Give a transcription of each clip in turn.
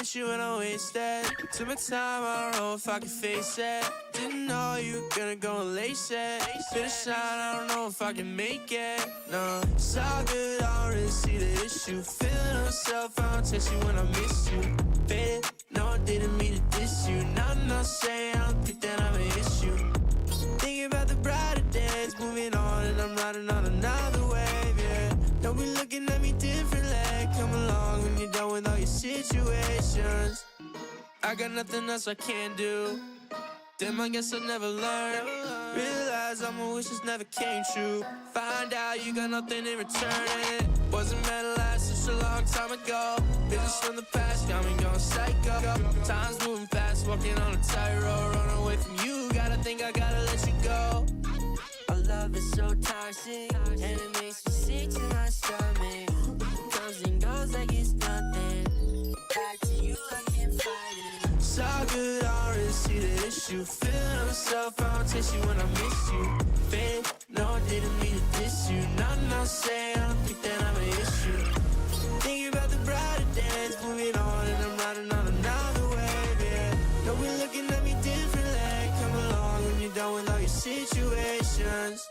miss you when I wasted. Took my time, I don't know if I can face it. Didn't know you were gonna go and lace it. Finish line, I don't know if I can make it. No, it's all good, I don't really see the issue. Feeling myself, I don't text you when I miss you. Faded, no, I didn't mean to diss you. Now I'm not saying I don't think that I'm an issue. Thinking about the brighter days, moving on, and I'm riding on another wave, yeah. Don't be looking at me differently. Come along when you're done with all your situations. I got nothing else I can do. Damn, I guess I'll never learn. Realize all my wishes never came true. Find out you got nothing in return, and it wasn't meant to last such a long time ago. Business from the past got me going psycho. Time's moving fast, walking on a tightrope. Run away from you, gotta think I gotta let you go. Our love is so toxic, and it makes me sick to my stomach. Comes and goes like it's nothing. Back to you, I can't fight it. It's all good, I don't really see the issue. Feeling myself, I don't text you when I miss you. Faded, no, I didn't mean to diss you. Not saying I don't think that I'm an issue. Thinking about the brighter days, moving on, and I'm riding on another wave, yeah. Don't be looking at me differently. Come along when you're done with all your situations.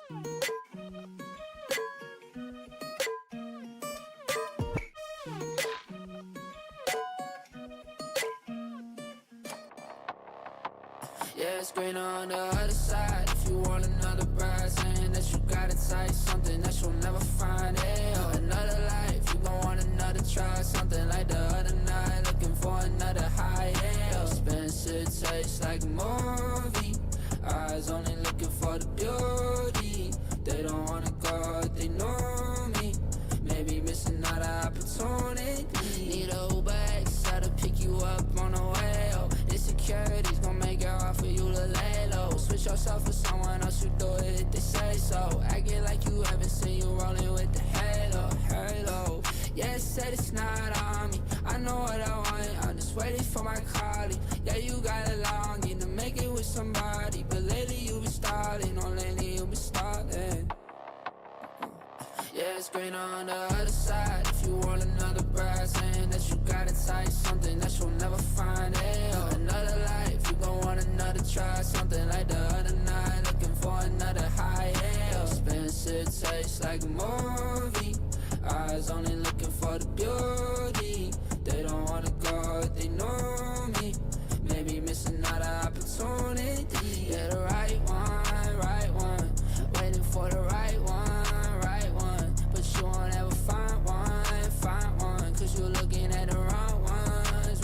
Yeah, it's greener on the other side. If you want another bride, saying that you got it tight, something that you'll never find. Yeah, another life, you gon' want another try, something like the other night, looking for another high. Yeah, expensive taste like a movie. Eyes only looking for the beauty. They don't wanna go, they know me. Maybe missing out an opportunity. Need a Uber X, to pick you up on the way. Oh, insecurities gon' make it hard for you to lay low. Switch yourself for someone else, you do it if they say so. Acting like you haven't seen you rolling with the halo. Yeah, said it's not on me. I know what I want, I'm just waiting for my calling. Yeah, you got a longing to make it with somebody, but lately you been stalling, oh lately you been stalling. Yeah, it's greener on the other side. If you want another bride, saying that you got it tight, something that you'll never find. Yeah, another life, you gon' want another try, something like the other night, looking for another high. Yeah, expensive taste like a movie. Eyes only looking for the beauty. They don't wanna go, they know me. Maybe missing out an opportunity. Yeah, the right one, waiting for the right one. You won't ever find one, cause you're looking at the wrong ones.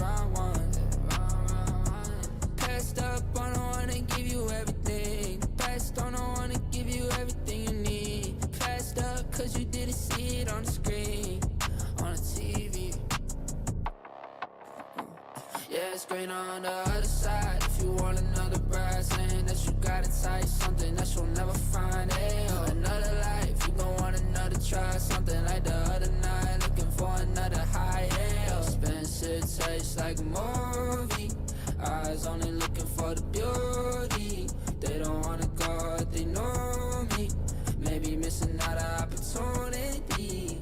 Passed up on the one that give you everything. Passed on the one that give you everything you need. Passed up cause you didn't see it on the screen, on the TV. Yeah, it's greener on the other side. If you want another bride, saying that you got it tight, something that you'll never find. Hey, another life, you gon' want another try, something like the other night, looking for another high. Yeah, expensive taste like a movie. Eyes only looking for the beauty. They don't wanna go, they know me. Maybe missing out an opportunity.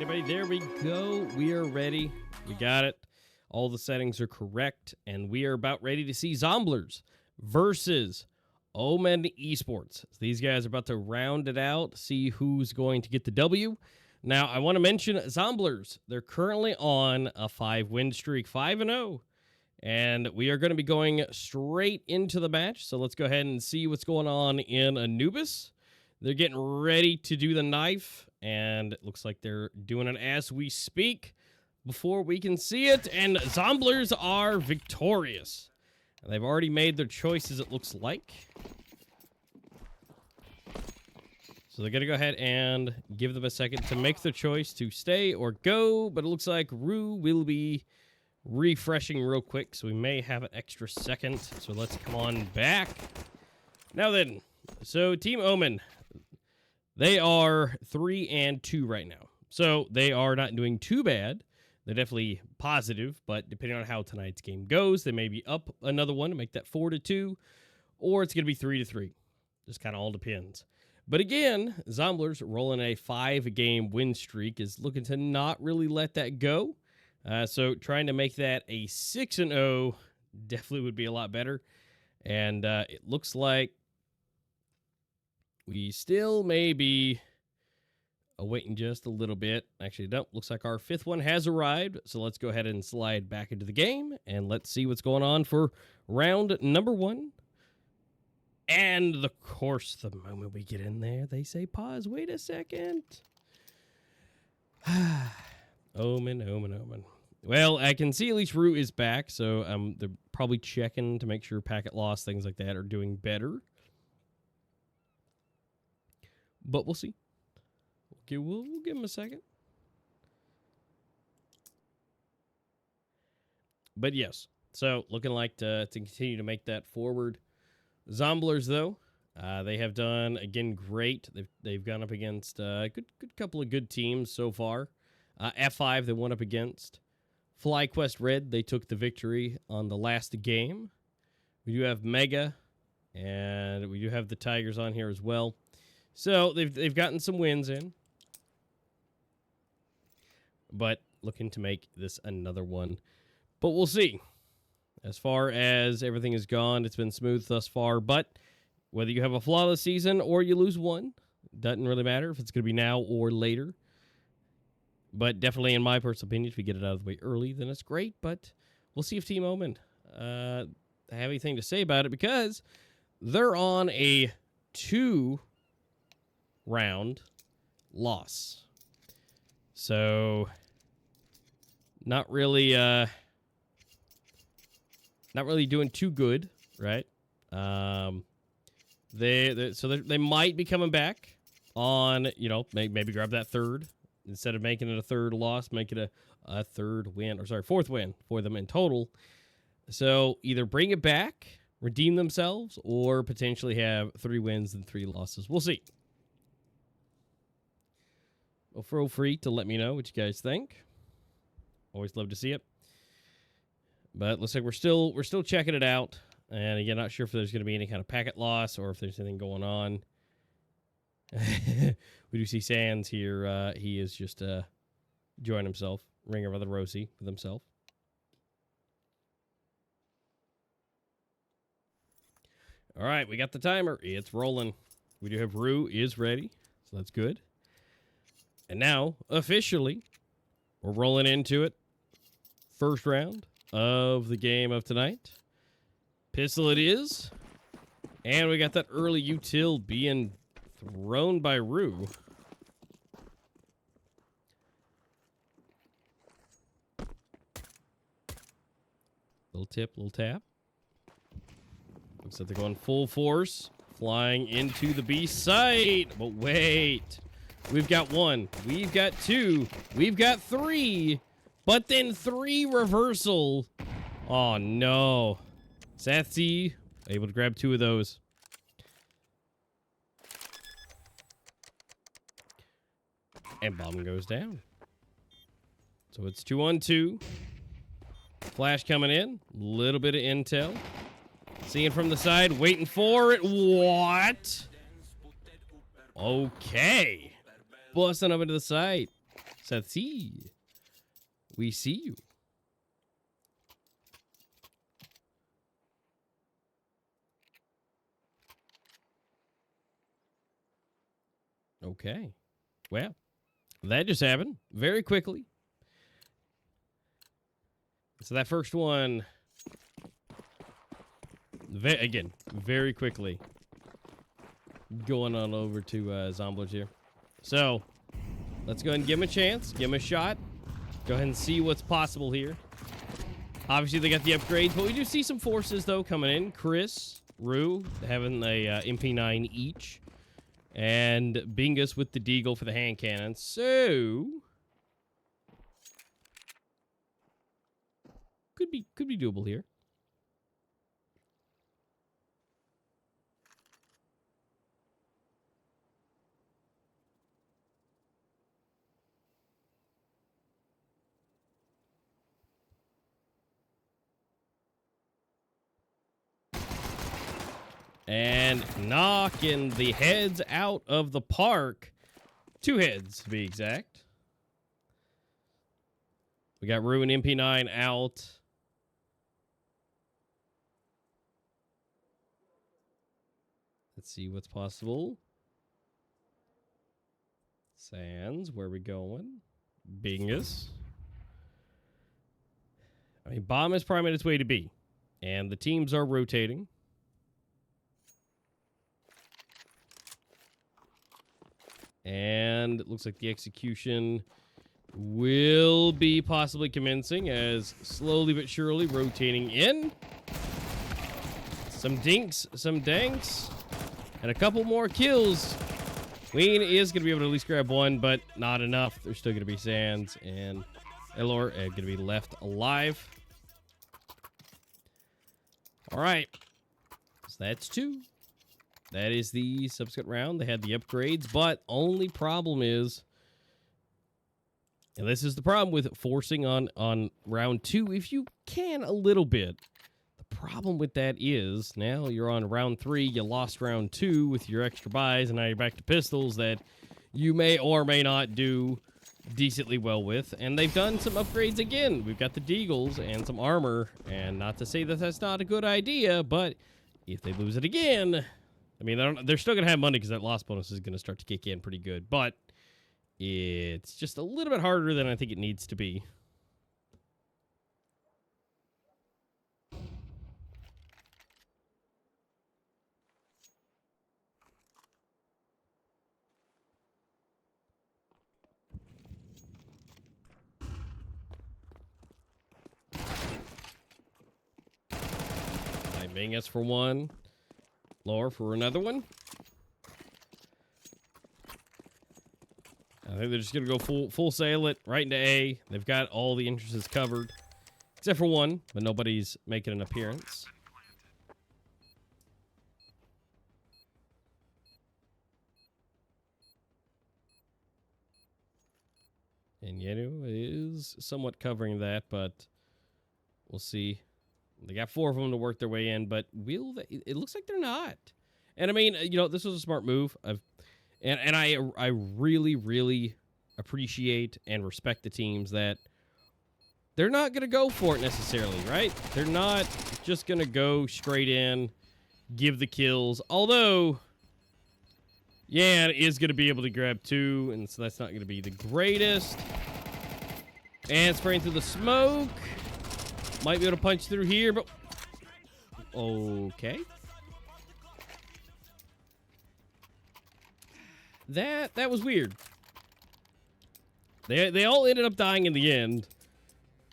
everybody. There we go. We are ready. We got it. All the settings are correct, and we are about ready to see Zomblers versus Omen Esports. So these guys are about to round it out, see who's going to get the W. Now, I want to mention Zomblers. They're currently on a 5-win streak, 5-0. And we are going to be going straight into the match. So let's go ahead and see what's going on in Anubis. They're getting ready to do the knife, and it looks like they're doing it as we speak before we can see it. And Zomblers are victorious. And they've already made their choices, it looks like. So they're going to go ahead and give them a second to make the choice to stay or go. But it looks like Rue will be refreshing real quick, so we may have an extra second. So let's come on back. Now then, so Team Omen, they are 3-2 right now. So they are not doing too bad. They're definitely positive, but depending on how tonight's game goes, they may be up another one to make that 4-2, or it's going to be 3-3. Just kind of all depends. But again, Zomblers rolling a 5-game win streak is looking to not really let that go. So trying to make that a 6-0 definitely would be a lot better. And it looks like we still may be waiting just a little bit. Actually, no, looks like our 5th one has arrived. So let's go ahead and slide back into the game, and let's see what's going on for round number 1. And of course, the moment we get in there, they say pause. Wait a second. Omen. Well, I can see at least Rue is back, so they're probably checking to make sure packet loss, things like that, are doing better. But we'll see. Okay, we'll give him a second. But yes, so looking like to continue to make that forward. Zomblers, though, they have done, again, great. They've gone up against a good couple of good teams so far. F5 they won up against. FlyQuest Red, they took the victory on the last game. We do have Mega, and we do have the Tigers on here as well. So they've gotten some wins in. But looking to make this another one. But we'll see. As far as everything has gone, it's been smooth thus far. But whether you have a flawless season or you lose one, doesn't really matter if it's going to be now or later. But definitely, in my personal opinion, if we get it out of the way early, then it's great. But we'll see if Team Omen have anything to say about it, because they're on a 2-round loss. So not really doing too good, right? They might be coming back on, maybe grab that 3rd. Instead of making it a 3rd loss, make it a 3rd win, 4th win for them in total. So either bring it back, redeem themselves, or potentially have 3 wins and 3 losses. We'll see. Well, feel free to let me know what you guys think. Always love to see it. But looks like we're still checking it out. And again, not sure if there's going to be any kind of packet loss or if there's anything going on. We do see Sands here. He is just enjoying himself. Ringer Brother Rosie with himself. All right, we got the timer. It's rolling. We do have Rue is ready, so that's good. And now, officially, we're rolling into it. First round of the game of tonight. Pistol it is. And we got that early util being thrown by Rue. Little tip, little tap. Looks like they're going full force. Flying into the B site. But wait. We've got 1. We've got 2. We've got 3. But then 3 reversal. Oh, no. Satsy able to grab 2 of those. And bomb goes down. So it's 2-on-2. Flash coming in. Little bit of intel. Seeing from the side. Waiting for it. What? Okay. Busting up into the site. Sathi. We see you. Okay. Well, that just happened very quickly. So that first one, again, very quickly. Going on over to Zomblers here. So, let's go ahead and give him a chance. Give him a shot. Go ahead and see what's possible here. Obviously, they got the upgrades, but we do see some forces, though, coming in. Chris, Rue, having a MP9 each. And Bingus with the Deagle for the hand cannon. So, could be doable here. And knocking the heads out of the park. 2 heads, to be exact. We got Rue and MP9 out. Let's see what's possible. Sands, where are we going? Bingus. I mean, bomb is probably on its way to B. And the teams are rotating. And it looks like the execution will be possibly commencing as slowly but surely rotating in. Some dinks, some danks, and a couple more kills. Queen is going to be able to at least grab one, but not enough. There's still going to be Sands and Elor going to be left alive. All right. So that's 2. That is the subsequent round. They had the upgrades, but only problem is, and this is the problem with forcing on round 2, if you can a little bit. The problem with that is now you're on round 3. You lost round 2 with your extra buys, and now you're back to pistols that you may or may not do decently well with. And they've done some upgrades again. We've got the Deagles and some armor, and not to say that that's not a good idea, but if they lose it again, I mean, they're still going to have money because that loss bonus is going to start to kick in pretty good. But it's just a little bit harder than I think it needs to be. Bingus for one. Lore for another one. I think they're just going to go full sail it right into A. They've got all the entrances covered. Except for one, but nobody's making an appearance. And Yenu is somewhat covering that, but we'll see. They got 4 of them to work their way in, but will they? It looks like they're not. And I mean, you know, this was a smart move. I really, really appreciate and respect the teams that they're not going to go for it necessarily, right? They're not just going to go straight in, give the kills. Although, yeah, it is going to be able to grab 2, and so that's not going to be the greatest. And spraying through the smoke. Might be able to punch through here, but okay. That was weird. They all ended up dying in the end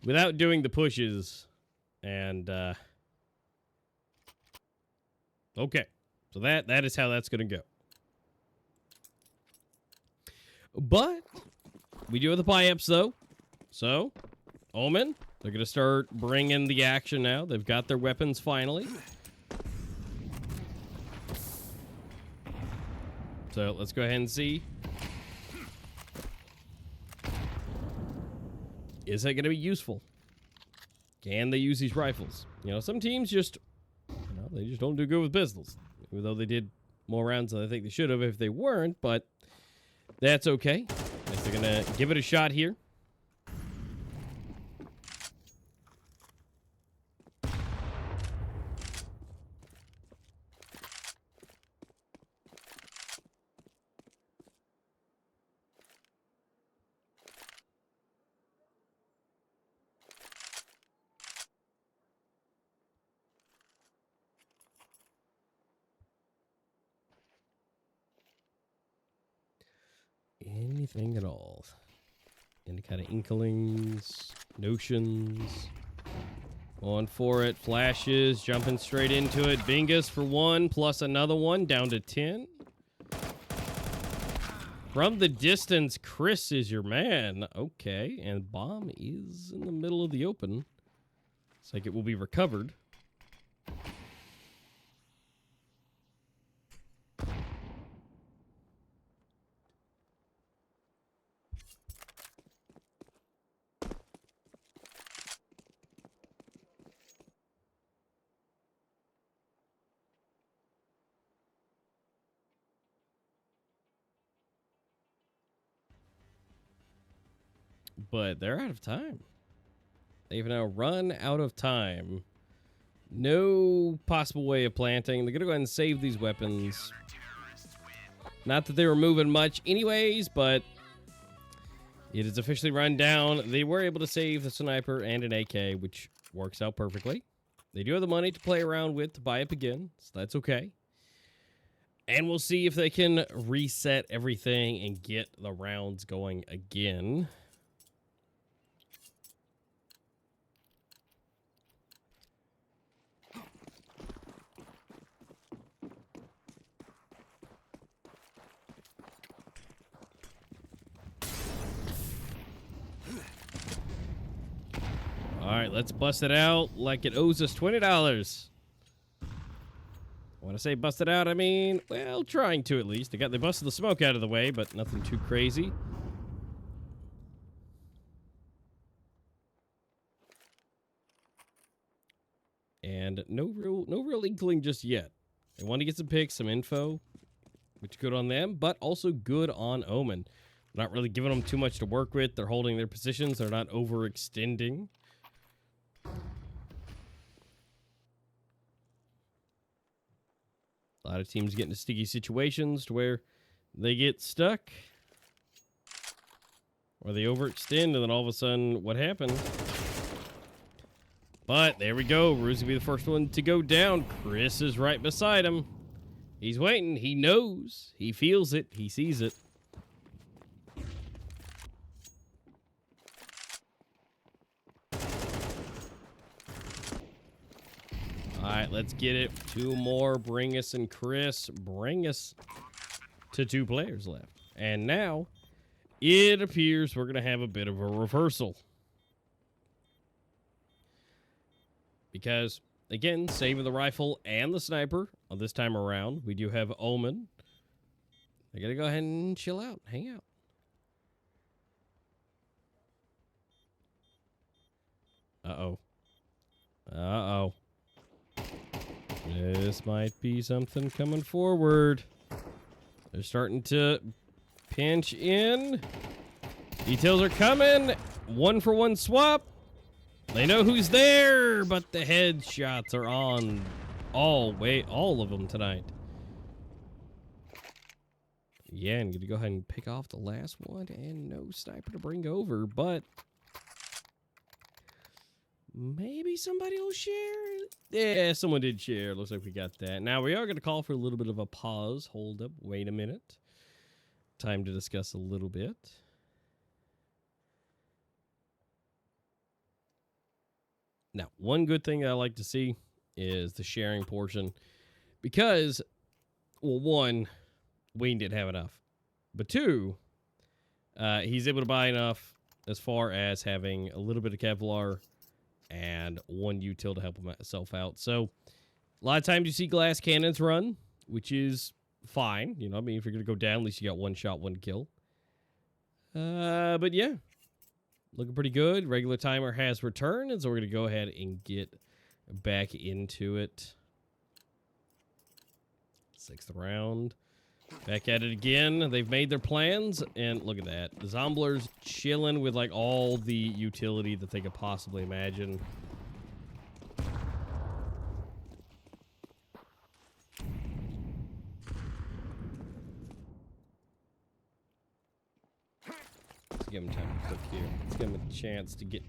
without doing the pushes. And okay. So that is how that's going to go. But we do have the buy-ups though. So, Omen, they're going to start bringing the action now. They've got their weapons finally. So let's go ahead and see. Is that going to be useful? Can they use these rifles? You know, some teams just, you know, they just don't do good with pistols. Even though they did more rounds than I think they should have if they weren't, but that's okay. As they're going to give it a shot here. Anything at all. Any kind of inklings, notions. Going for it. Flashes, jumping straight into it. Bingus for 1, plus another one, down to 10. From the distance, Chris is your man. Okay, and bomb is in the middle of the open. Looks like it will be recovered. But they're out of time. They've now run out of time. No possible way of planting. They're going to go ahead and save these weapons. Not that they were moving much anyways, but it is officially run down. They were able to save the sniper and an AK, which works out perfectly. They do have the money to play around with to buy up again, so that's okay. And we'll see if they can reset everything and get the rounds going again. All right, let's bust it out like it owes us $20. When I say bust it out, I mean, well, trying to at least. They busted the smoke out of the way, but nothing too crazy. And no real inkling just yet. They want to get some picks, some info, which is good on them, but also good on Omen. Not really giving them too much to work with. They're holding their positions. They're not overextending. A lot of teams get into sticky situations to where they get stuck. Or they overextend, and then all of a sudden, what happens? But there we go. Rue's going to be the first one to go down. Chris is right beside him. He's waiting. He knows. He feels it. He sees it. All right, let's get it. 2 more. Bring-us and Chris. Bring us to 2 players left. And now, it appears we're going to have a bit of a reversal. Because, again, saving the rifle and the sniper on this time around. We do have Omen. I got to go ahead and chill out. Hang out. Uh-oh. Uh-oh. This might be something coming forward. They're starting to pinch in. Details are coming. 1-for-1 swap. They know who's there, but the headshots are on all of them tonight. Yeah, I'm going to go ahead and pick off the last one, and no sniper to bring over, but maybe somebody will share. Yeah, someone did share. Looks like we got that. Now, we are going to call for a little bit of a pause. Hold up. Wait a minute. Time to discuss a little bit. Now, one good thing that I like to see is the sharing portion. Because, well, 1, Wayne didn't have enough. But 2, he's able to buy enough as far as having a little bit of Kevlar and 1 util to help himself out. So, a lot of times you see glass cannons run, which is fine. You know, I mean, if you're going to go down, at least you got 1 shot, 1 kill. But yeah, looking pretty good. Regular timer has returned, and so we're going to go ahead and get back into it. 6th round. Back at it again. They've made their plans, and look at that. The Zomblers chilling with, like, all the utility that they could possibly imagine. Let's give them time to cook here. Let's give them a chance to get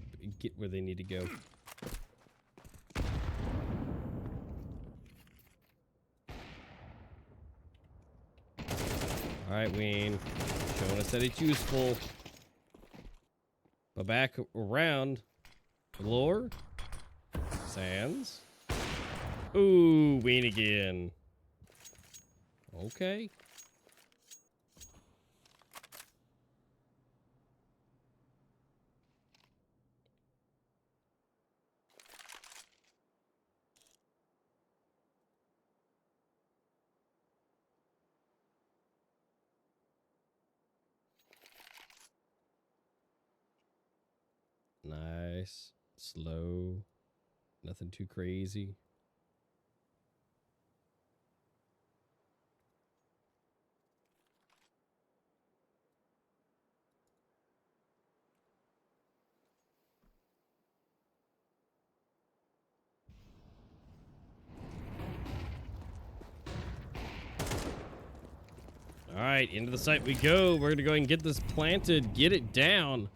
where they need to go. Alright, Ween. Showing us that it's useful. But back around. Lore. Sands. Ooh, Ween again. Okay. Nice. Slow. Nothing too crazy. All right, into the site we go. We're going to go ahead and get this planted, get it down.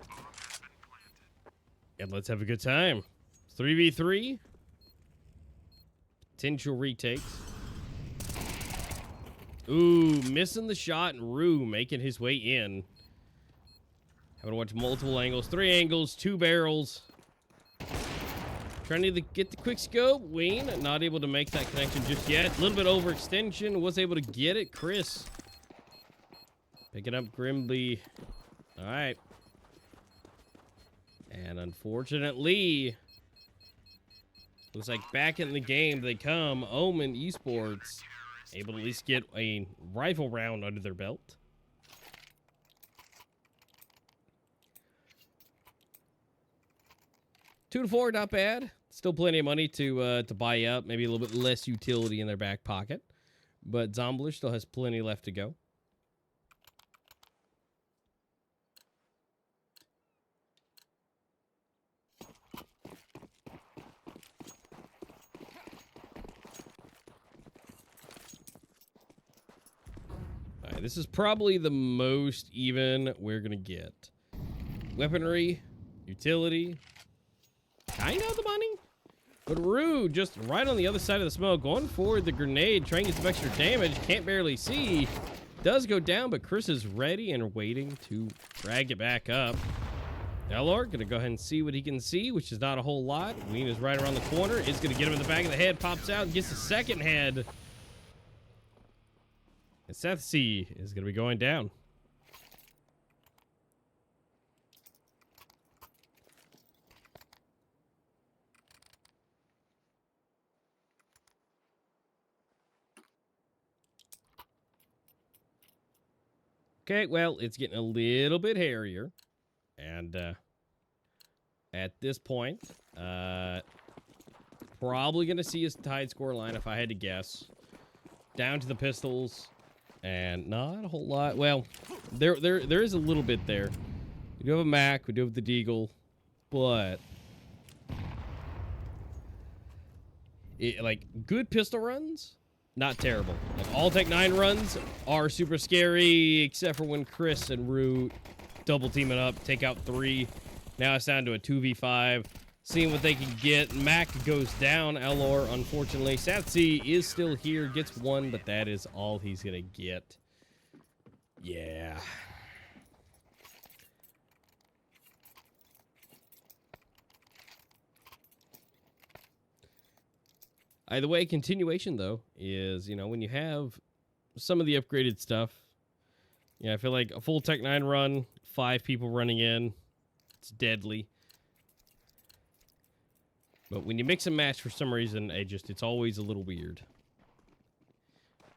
And let's have a good time. 3v3. Potential retakes. Ooh, missing the shot, and Rue making his way in. Having to watch multiple angles. 3 angles, 2 barrels. Trying to get the quick scope. Wayne not able to make that connection just yet. A little bit overextension. Was able to get it. Chris picking up Grimly. All right. And unfortunately, looks like back in the game they come. Omen Esports able to at least get a rifle round under their belt. Two to 4, not bad. Still plenty of money to buy up. Maybe a little bit less utility in their back pocket. But Zomblers still has plenty left to go. Alright, this is probably the most even we're going to get. Weaponry, utility, kind of the money. But Rue just right on the other side of the smoke, going forward the grenade, trying to get some extra damage. Can't barely see. Does go down, but Chris is ready and waiting to drag it back up. Elor gonna go ahead and see what he can see, which is not a whole lot. Ween is right around the corner. Is gonna get him in the back of the head. Pops out and gets the second head. And Seth C is gonna be going down. Okay, well, it's getting a little bit hairier. And at this point, probably going to see his tied score line if I had to guess. Down to the pistols. And not a whole lot. Well, there is a little bit there. We do have a Mac. We do have the Deagle. But like, good pistol runs, not terrible. Like, all Tech 9 runs are super scary, except for when Chris and Root double team it up, take out 3. Now it's down to a 2v5. Seeing what they can get. Mac goes down. Elor, unfortunately. Satsi is still here, gets 1, but that is all he's going to get. Yeah. Either way, continuation, though, is, you know, when you have some of the upgraded stuff, yeah, I feel like a full Tech 9 run, 5 people running in, it's deadly. But when you mix and match for some reason, it's always a little weird.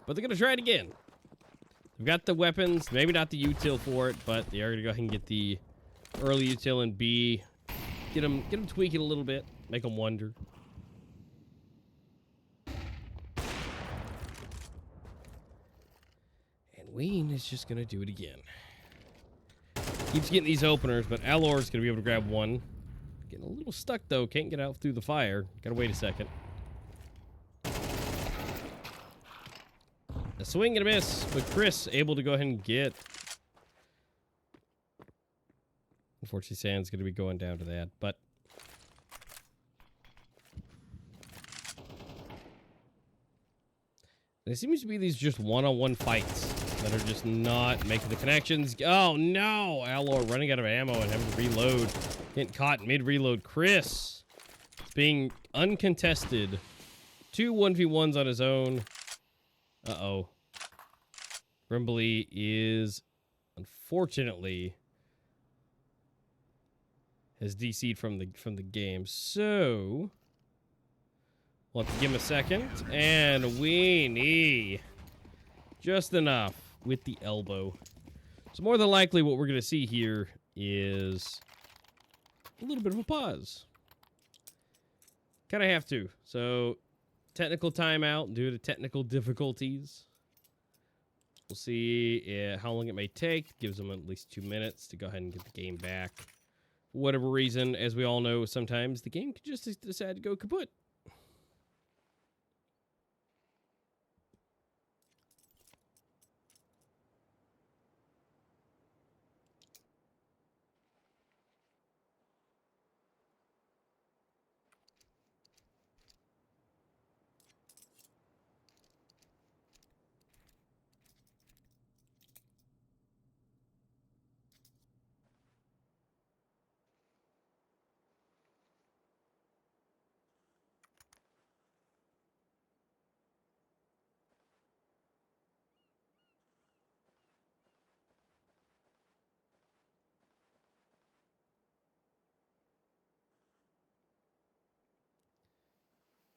But they're going to try it again. They've got the weapons, maybe not the util for it, but they are going to go ahead and get the early util and B. Get them tweak it a little bit, make them wonder. Wayne is just going to do it again. Keeps getting these openers, but Alor is going to be able to grab one. Getting a little stuck, though. Can't get out through the fire. Gotta wait a second. A swing and a miss, but Chris able to go ahead and get. Unfortunately, Sand's going to be going down to that, but. There seems to be these just one-on-one fights that are just not making the connections. Oh, no! Alor running out of ammo and having to reload. Getting caught mid-reload. Chris being uncontested. 2 1v1s on his own. Uh-oh. Grimbley is, unfortunately, has DC'd from the game. So, we'll have to give him a second. And Weenie. Just enough with the elbow. So more than likely what we're going to see here is a little bit of a pause. Kind of have to. So, technical timeout due to technical difficulties. We'll see how long it may take. Gives them at least 2 minutes to go ahead and get the game back. For whatever reason, as we all know, sometimes the game could just decide to go kaput.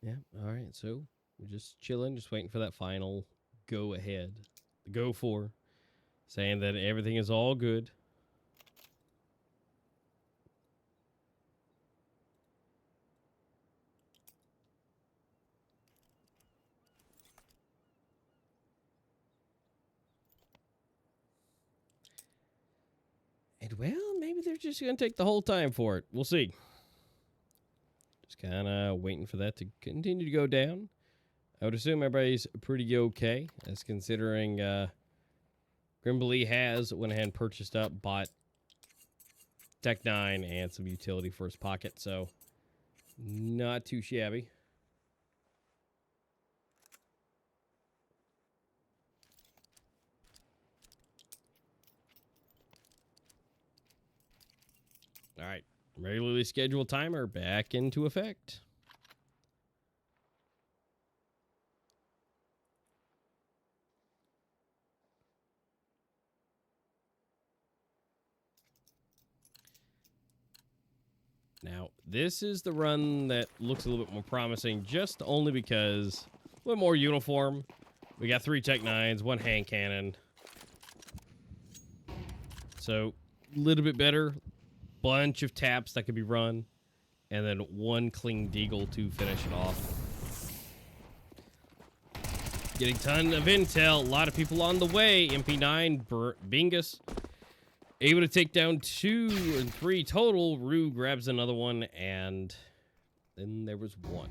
Yeah, all right. So we're just chilling, just waiting for that final go ahead. The go for. Saying that everything is all good. And well, maybe they're just going to take the whole time for it. We'll see. Just kind of waiting for that to continue to go down. I would assume everybody's pretty okay, as considering Grimbley has went ahead and purchased up, bought Tech 9 and some utility for his pocket, so not too shabby. All right, regularly scheduled timer back into effect. Now, this is the run that looks a little bit more promising, just only because a little more uniform. We got 3 Tech 9s, 1 hand cannon. So, a little bit better. Bunch of taps that could be run. And then 1 clean deagle to finish it off. Getting a ton of intel. A lot of people on the way. MP9, Bingus. Able to take down 2 and 3 total. Rue grabs another one, and then there was 1.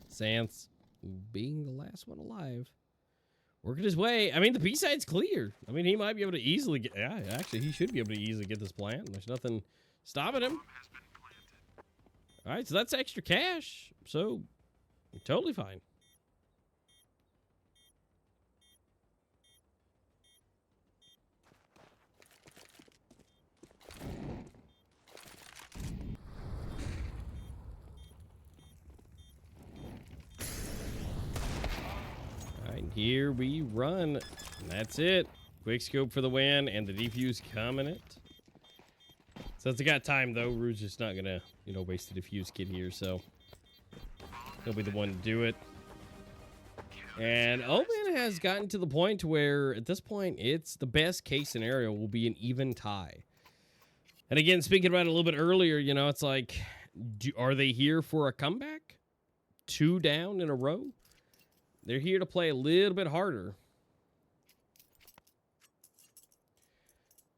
Santh being the last one alive. Working his way. I mean, the B-side's clear. I mean, he might be able to easily get... Yeah, actually, he should be able to easily get this plant. There's nothing stopping him. All right, so that's extra cash. So, totally fine. Here we run. And that's it. Quick scope for the win, and the defuse coming it. Since I got time, though, Rue's just not gonna, waste the defuse kit here, so he'll be the one to do it. And Omen has gotten to the point where, at this point, it's the best case scenario will be an even tie. And again, speaking about it a little bit earlier, it's like, are they here for a comeback? 2 down in a row? They're here to play a little bit harder.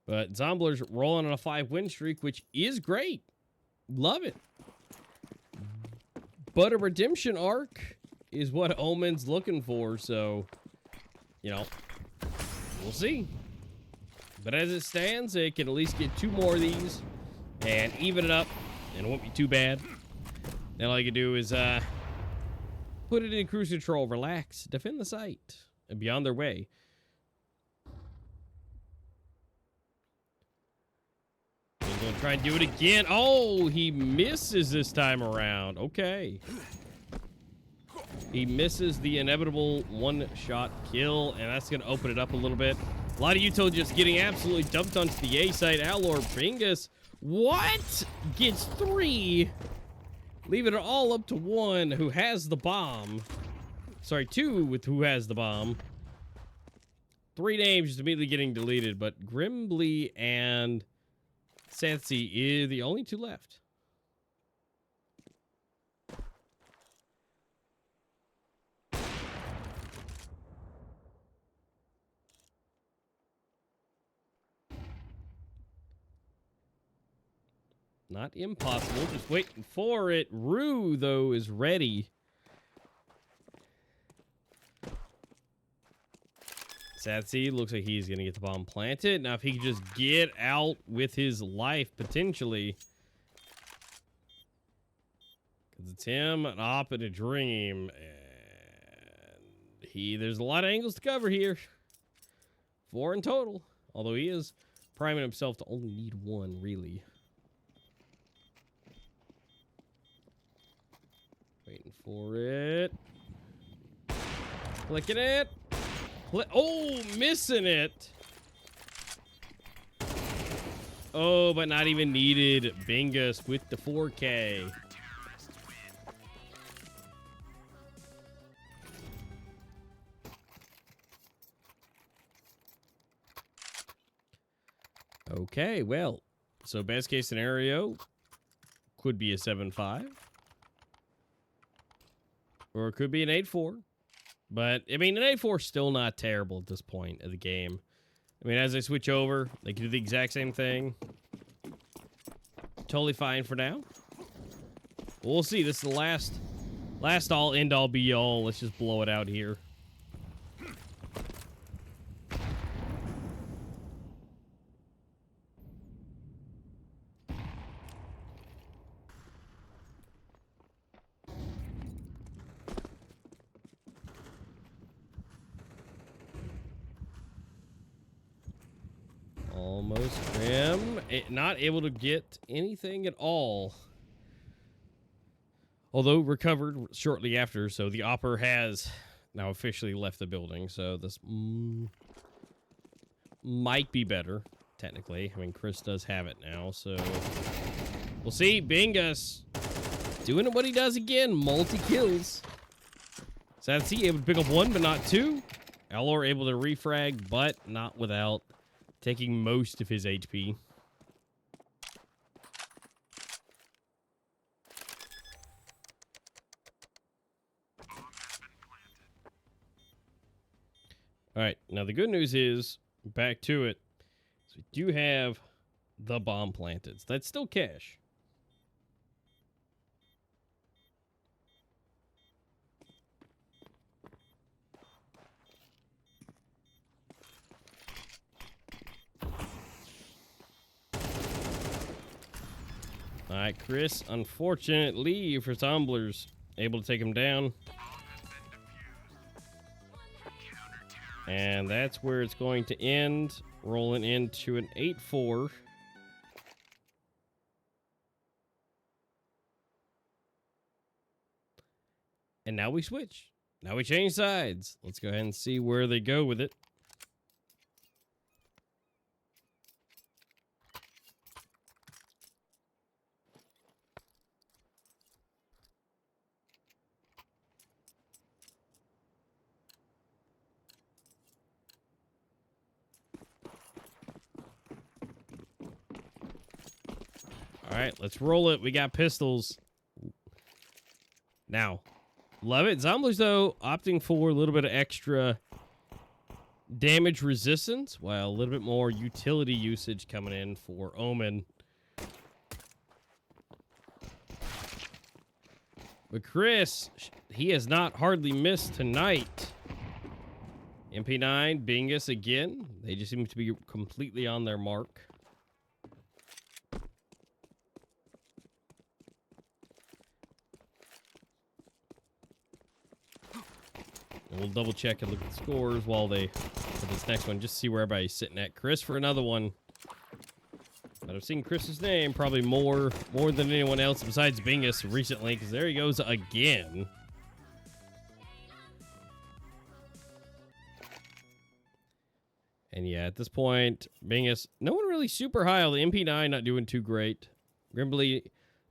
But Zomblers rolling on a 5-win streak, which is great. Love it. But a redemption arc is what Omen's looking for, so, you know, we'll see. But as it stands, they can at least get 2 more of these and even it up, and it won't be too bad. Then all you can do is put it in cruise control, relax, defend the site, and be on their way. He's going to try and do it again. Oh, he misses this time around. Okay. He misses the inevitable 1-shot kill, and that's going to open it up a little bit. A lot of Utah just getting absolutely dumped onto the A side. Alor Bingus, what? Gets 3. Leaving it all up to 1 who has the bomb. Sorry, 2 with who has the bomb. 3 names just immediately getting deleted, but Grimbly and Sansi is the only 2 left. Not impossible, just waiting for it. Rue, though, is ready. Satsy looks like he's going to get the bomb planted. Now, if he can just get out with his life, potentially. Because it's him, an op, and a dream. And there's a lot of angles to cover here. 4 in total. Although he is priming himself to only need 1, really. Waiting for it. Clicking it. Oh, missing it. Oh, but not even needed. Bingus with the 4K. Okay, well, so best case scenario could be a 7-5. Or it could be an 8-4. But, I mean, an 8-4 is still not terrible at this point of the game. I mean, as they switch over, they can do the exact same thing. Totally fine for now. We'll see. This is the last all, end all, be all. Let's just blow it out here. Almost Grim. Not able to get anything at all. Although recovered shortly after, so the Opper has now officially left the building. So this might be better, technically. I mean, Chris does have it now, so we'll see. Bingus doing what he does again. Multi-kills. Satsy able to pick up 1, but not 2. Alor able to refrag, but not without taking most of his HP. All right, now the good news is, back to it, so we do have the bomb planted. So that's still cash. All right, Chris, unfortunately for Zomblers, able to take him down. And that's where it's going to end, rolling into an 8-4. And now we switch. Now we change sides. Let's go ahead and see where they go with it. All right, let's roll it. We got pistols. Now, love it. Zomblers, though, opting for a little bit of extra damage resistance, while a little bit more utility usage coming in for Omen. But Chris, he has not hardly missed tonight. MP9, Bingus again. They just seem to be completely on their mark. And we'll double check and look at the scores while they for this next one, just to see where everybody's sitting at. Chris for another one. But I've seen Chris's name probably more than anyone else besides Bingus recently, because there he goes again. And yeah, at this point, Bingus, no one really super high. The MP9 not doing too great. Grimbley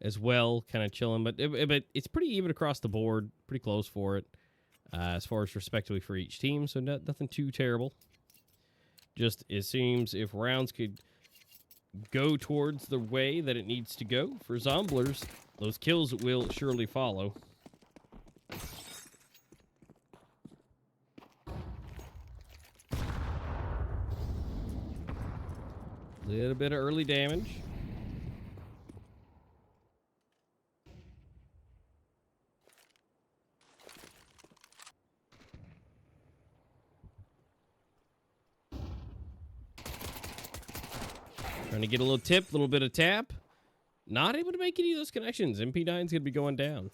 as well, kind of chilling, but it's pretty even across the board. Pretty close for it, as far as respectively for each team. So nothing too terrible. Just it seems if rounds could go towards the way that it needs to go for Zomblers, those kills will surely follow. Little bit of early damage. Trying to get a little tip, a little bit of tap. Not able to make any of those connections. MP9's going to be going down.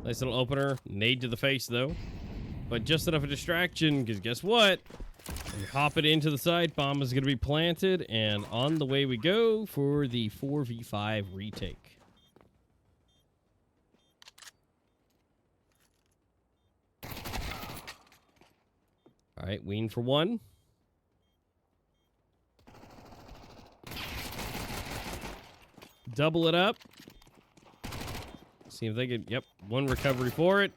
Nice little opener. Nade to the face, though. But just enough of a distraction, because guess what? We hop it into the side. Bomb is going to be planted, and on the way we go for the 4v5 retake. All right, Ween for one. Double it up. See if they could, yep, one recovery for it.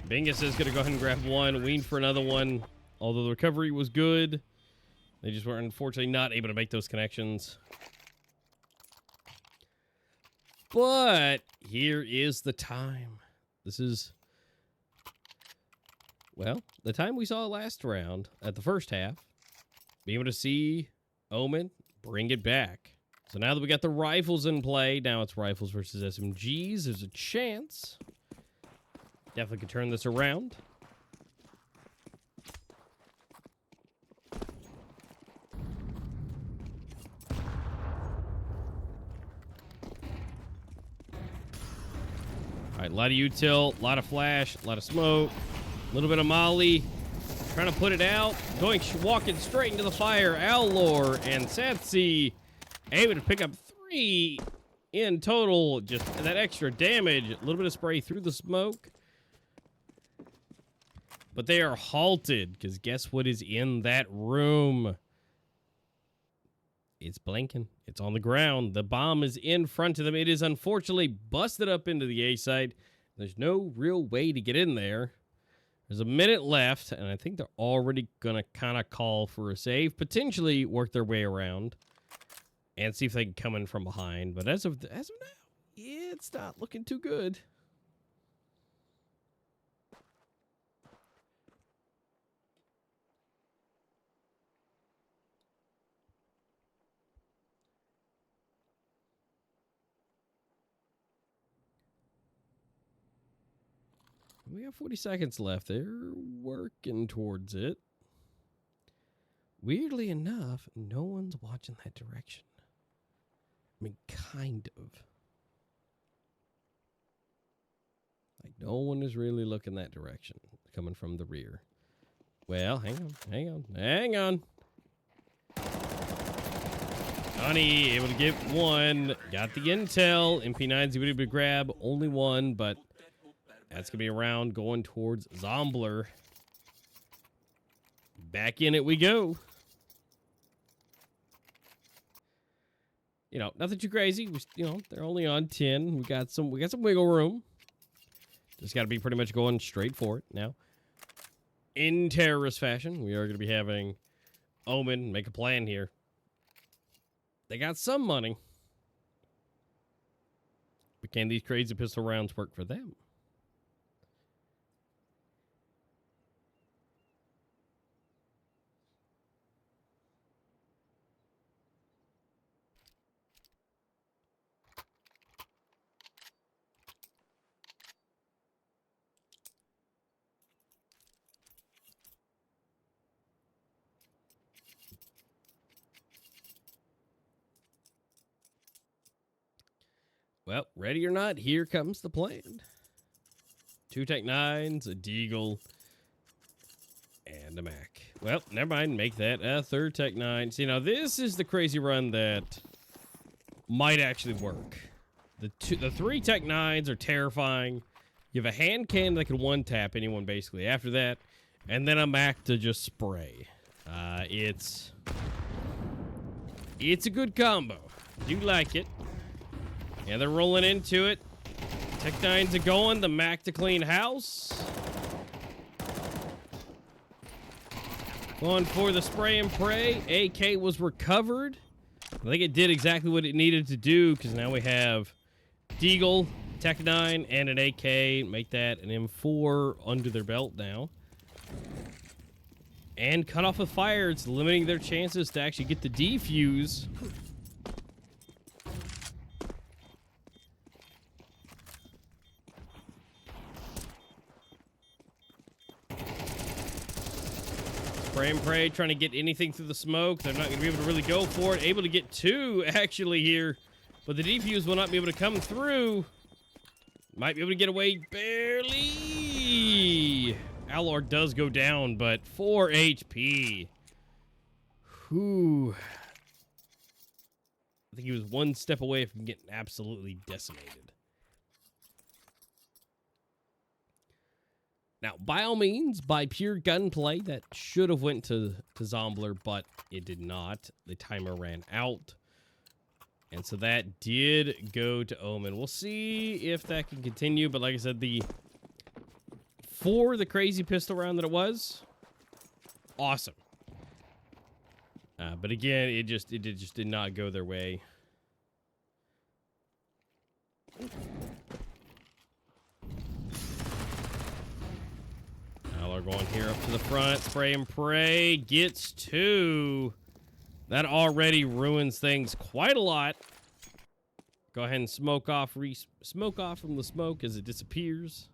Bingus is going to go ahead and grab one. Ween for another one. Although the recovery was good, they just were unfortunately not able to make those connections. But here is the time. This is, well, the time we saw last round at the first half. Be able to see Omen bring it back. So now that we got the rifles in play, now it's rifles versus SMGs. There's a chance. Definitely could turn this around. All right, a lot of util, a lot of flash, a lot of smoke, a little bit of molly. Trying to put it out. Walking straight into the fire. Allor and Satsi able to pick up 3 in total. Just that extra damage. A little bit of spray through the smoke. But they are halted, because guess what is in that room? It's blinking. It's on the ground. The bomb is in front of them. It is unfortunately busted up into the A site. There's no real way to get in there. There's a minute left, and I think they're already going to kind of call for a save, potentially work their way around, and see if they can come in from behind. But as of now, yeah, it's not looking too good. We have 40 seconds left. They're working towards it. Weirdly enough, no one's watching that direction. I mean, kind of. Like, no one is really looking that direction, coming from the rear. Well, hang on. Johnny able to get one. Got the intel. MP9's able to grab only one, but that's going to be a round going towards Zombler. Back in it we go. You know, nothing too crazy. They're only on 10. We got some wiggle room. Just got to be pretty much going straight for it now. In terrorist fashion, we are going to be having Omen make a plan here. They got some money. But can these crazy pistol rounds work for them? Well, ready or not, here comes the plan. 2 Tech 9s, a Deagle, and a Mac. Well, never mind. Make that a 3rd Tech 9. See, now this is the crazy run that might actually work. The 3 Tech 9s are terrifying. You have a hand cannon that can one-tap anyone, basically, after that. And then a Mac to just spray. It's a good combo. Do like it. Yeah, they're rolling into it. Tech 9s are going. The Mac to clean house. Going for the spray and pray. AK was recovered. I think it did exactly what it needed to do, because now we have Deagle, Tech 9, and an AK. Make that an M4 under their belt now. And cut off with fire. It's limiting their chances to actually get the defuse. Spray and pray, trying to get anything through the smoke. They're not going to be able to really go for it. Able to get 2, actually, here. But the defuse will not be able to come through. Might be able to get away barely. Allard does go down, but 4 HP. Whew. I think he was 1 step away from getting absolutely decimated. Now, by all means, by pure gunplay, that should have went to Zombler, but it did not. The timer ran out. And so that did go to Omen. We'll see if that can continue, but like I said, for the crazy pistol round that it was, awesome. But again, it just did not go their way. Now they're going here up to the front. Spray and pray. Gets 2. That already ruins things quite a lot. Go ahead and smoke off from the smoke as it disappears.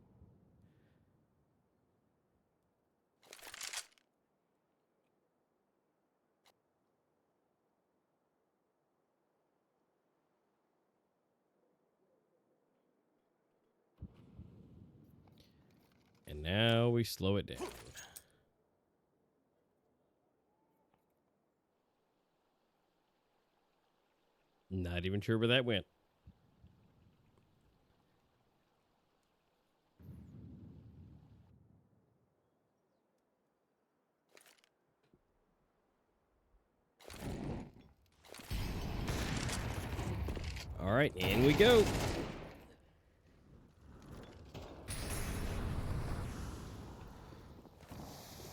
And now we slow it down. Not even sure where that went. All right, in we go.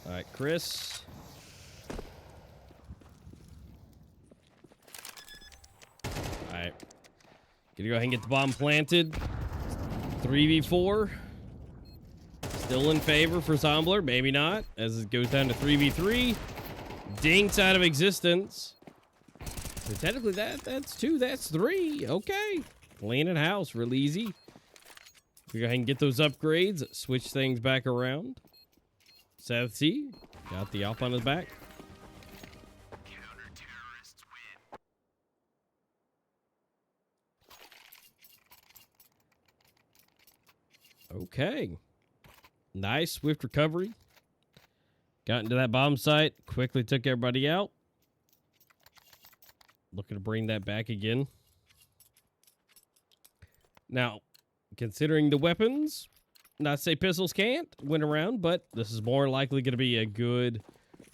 All right, Chris. All right. Gonna go ahead and get the bomb planted. 3v4. Still in favor for Zombler. Maybe not, as it goes down to 3v3. Dinks out of existence. So technically that's 2, that's 3. Okay. Cleaning house real easy. We go ahead and get those upgrades. Switch things back around. South Sea got the op on his back. Okay. Nice swift recovery. Got into that bomb site. Quickly took everybody out. Looking to bring that back again. Now, considering the weapons, not to say pistols can't win around, but this is more likely going to be a good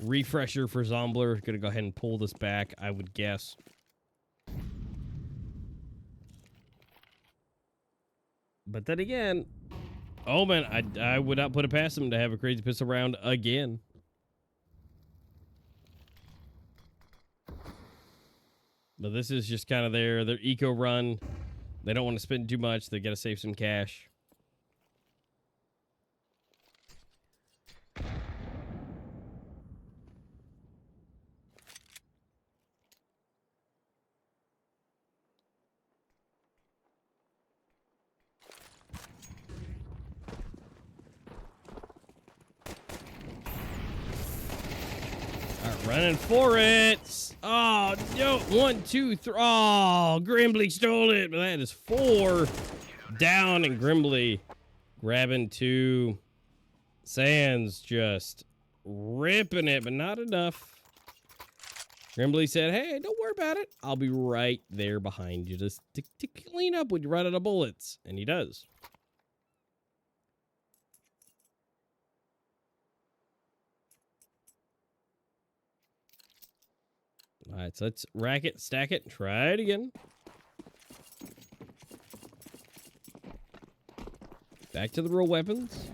refresher for Zombler. Going to go ahead and pull this back, I would guess. But then again, Omen, I would not put it past him to have a crazy pistol round again. But this is just kind of their eco run. They don't want to spend too much. They got to save some cash. Running for it. Oh, no. 1, 2, 3. Oh, Grimbley stole it. But that is 4 down, and Grimbley grabbing 2. Sands just ripping it, but not enough. Grimbley said, hey, don't worry about it. I'll be right there behind you just to clean up when you run out of bullets. And he does. All right, so let's rack it, stack it, try it again. Back to the real weapons.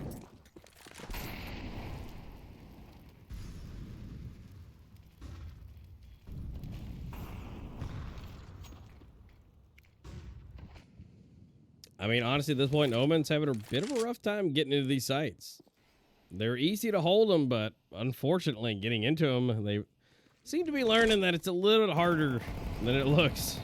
I mean, honestly, at this point, Omen's having a bit of a rough time getting into these sites. They're easy to hold them, but unfortunately, getting into them, they seem to be learning that it's a little bit harder than it looks.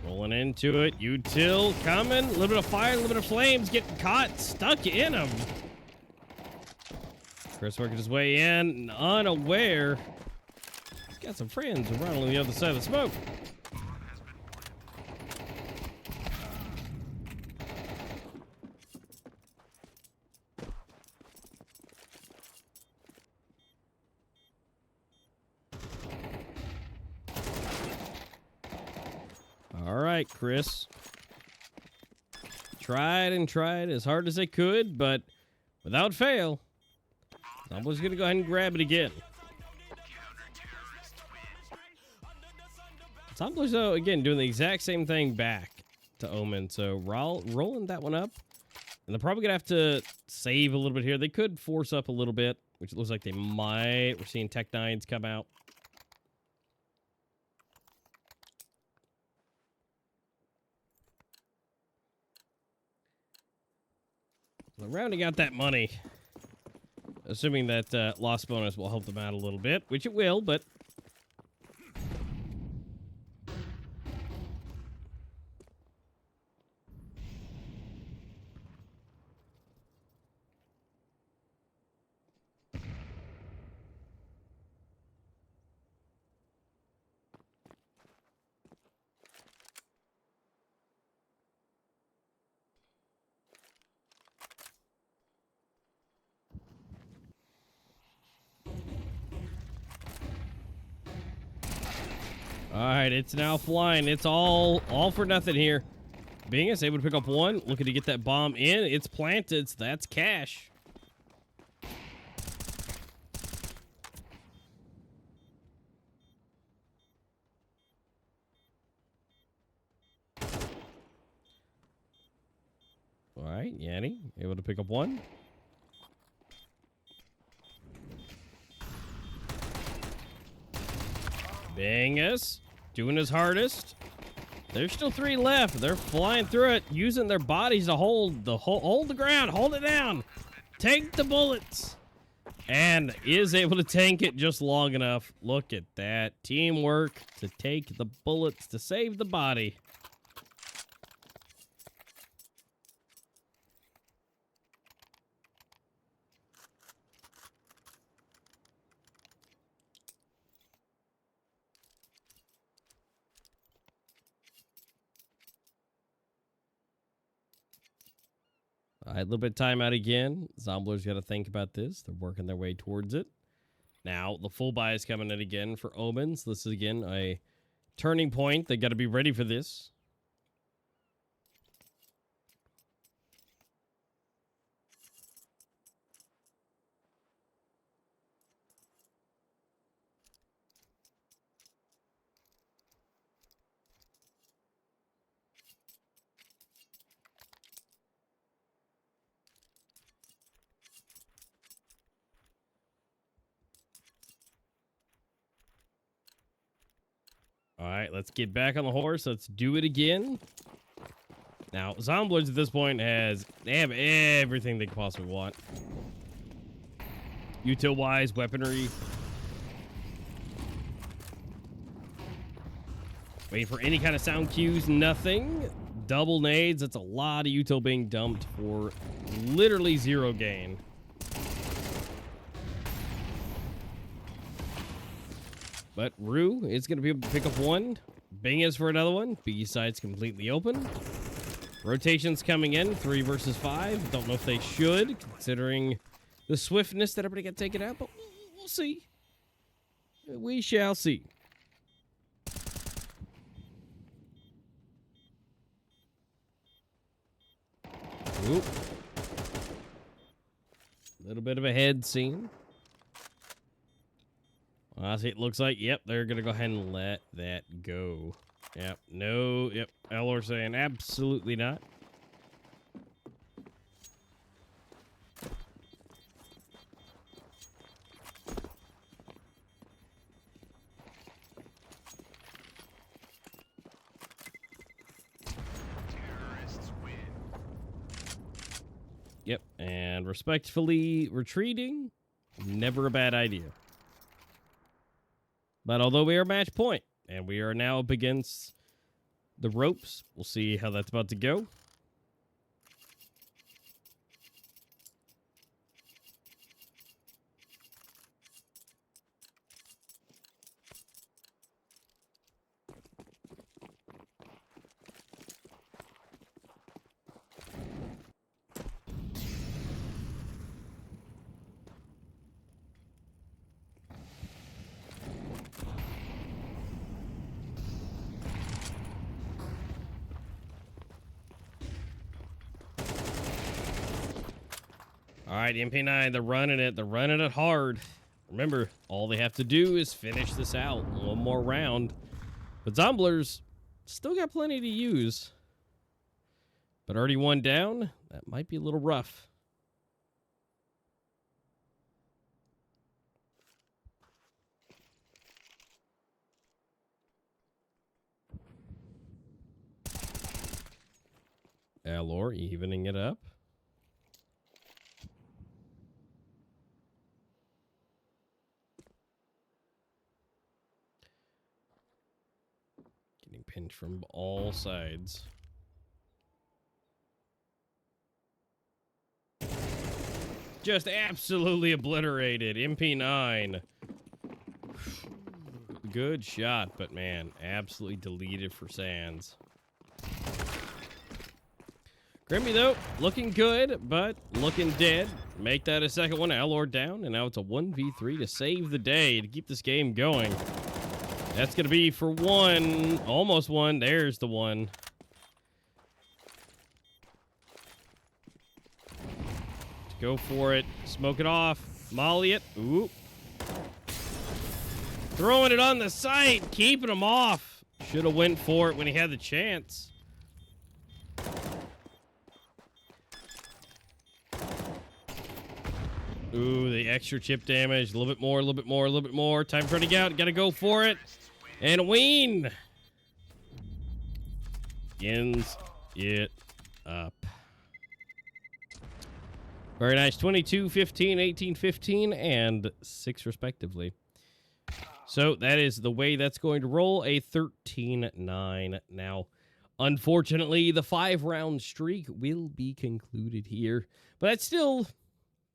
Rolling into it. Util coming. A little bit of fire, a little bit of flames. Getting caught. Stuck in him. Chris working his way in. Unaware. He's got some friends around on the other side of the smoke. All right, Chris. Tried and tried as hard as they could, but without fail, Zomblers gonna go ahead and grab it again. Zomblers, though, again, doing the exact same thing back to Omen. So rolling that one up. And they're probably gonna have to save a little bit here. They could force up a little bit, which it looks like they might. We're seeing Tech 9s come out. So rounding out that money, assuming that loss bonus will help them out a little bit, which it will, but... All right, it's now flying. It's all for nothing here. Bingus able to pick up one, looking to get that bomb in. It's planted, so that's cash. All right, Yanni able to pick up one. Bingus doing his hardest. There's still 3 left. They're flying through it, using their bodies to hold the ground, hold it down, tank the bullets, and is able to tank it just long enough. Look at that teamwork to take the bullets to save the body. All right, a little bit of time out again. Zomblers got to think about this. They're working their way towards it. Now, the full buy is coming in again for Omens. This is, again, a turning point. They got to be ready for this. right, let's get back on the horse. Let's do it again. Now, Zomblers at this point they have everything they could possibly want. Util-wise, weaponry. Waiting for any kind of sound cues, nothing. Double nades, that's a lot of util being dumped for literally 0 gain. But Rue is going to be able to pick up one. Bing is for another one. B side's completely open. Rotations coming in, 3 versus 5. Don't know if they should, considering the swiftness that everybody got taken out, but we'll see. We shall see. Oop. Little bit of a head scene. Honestly, it looks like, yep, they're going to go ahead and let that go. Yep, no, yep. Elor saying absolutely not. Yep, and respectfully retreating, never a bad idea. But although we are match point, and we are now up against the ropes, we'll see how that's about to go. All right, MP9, they're running it. They're running it hard. Remember, all they have to do is finish this out. One more round. But Zomblers still got plenty to use. But already one down. That might be a little rough. Elor evening it up. Getting pinched from all sides. Just absolutely obliterated. MP9. Good shot, but man, absolutely deleted for Sands. Grimmy, though, looking good, but looking dead. Make that a second one. Elor down, and now it's a 1v3 to save the day, to keep this game going. That's going to be for one. Almost one. There's the one. Go for it. Smoke it off. Molly it. Ooh. Throwing it on the site. Keeping him off. Should have went for it when he had the chance. Ooh, the extra chip damage. A little bit more, a little bit more, a little bit more. Time running out. Got to go for it. And win. Ends it up. Very nice. 22, 15, 18, 15, and 6 respectively. So that is the way that's going to roll. A 13-9. Now, unfortunately, the 5-round streak will be concluded here. But that's still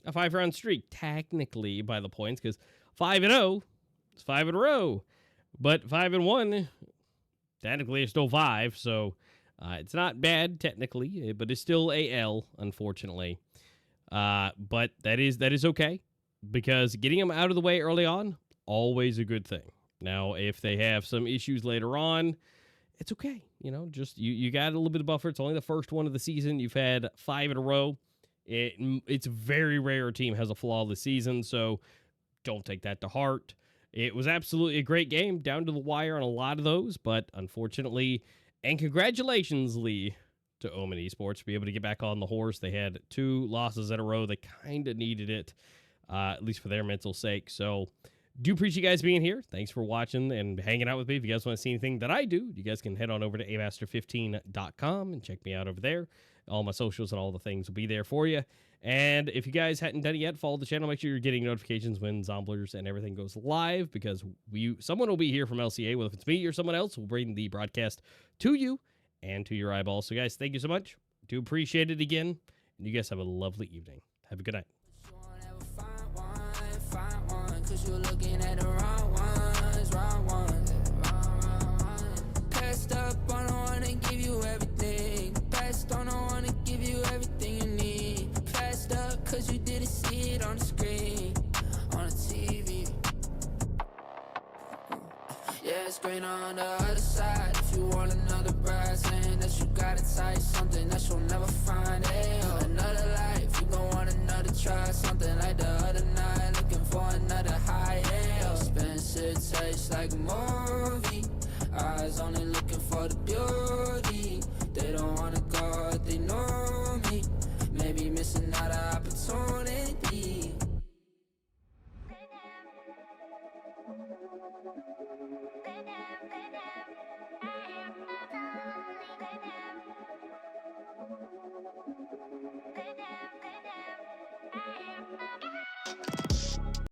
a 5-round streak, technically, by the points, because 5-0 is 5 in a row. But 5-1, technically, it's still 5, so it's not bad, technically, but it's still a L, unfortunately. But that is okay, because getting them out of the way early on, always a good thing. Now, if they have some issues later on, it's okay. You know, just you got a little bit of buffer. It's only the first one of the season. You've had 5 in a row. It's very rare a team has a flawless season, so don't take that to heart. It was absolutely a great game, down to the wire on a lot of those, but unfortunately, and congratulations, Lee, to Omen Esports to be able to get back on the horse. They had 2 losses in a row. They kind of needed it, at least for their mental sake. So Do appreciate you guys being here. Thanks for watching and hanging out with me. If you guys want to see anything that I do, you guys can head on over to amaster15.com and check me out over there. All my socials and all the things will be there for you. And if you guys hadn't done it yet, follow the channel. Make sure you're getting notifications when Zomblers and everything goes live, because someone will be here from LCA, whether it's me or someone else, will bring the broadcast to you and to your eyeballs. So, guys, thank you so much. Do appreciate it again. And you guys have a lovely evening. Have a good night. Cause you're looking at the wrong ones, wrong ones. Passed up, I don't wanna give you everything. Passed on, I wanna give you everything you need. Passed up, cause you didn't see it on the screen, on the TV. Yeah, it's green on the other side. If you want another bride, saying that you got it tight, something that you'll never find. Hey, another life, you gon' want another try, something like the other night, looking for another high. Hey, expensive taste like a movie. Eyes only looking for the beauty. They don't wanna go if they know me. Maybe missing out an opportunity.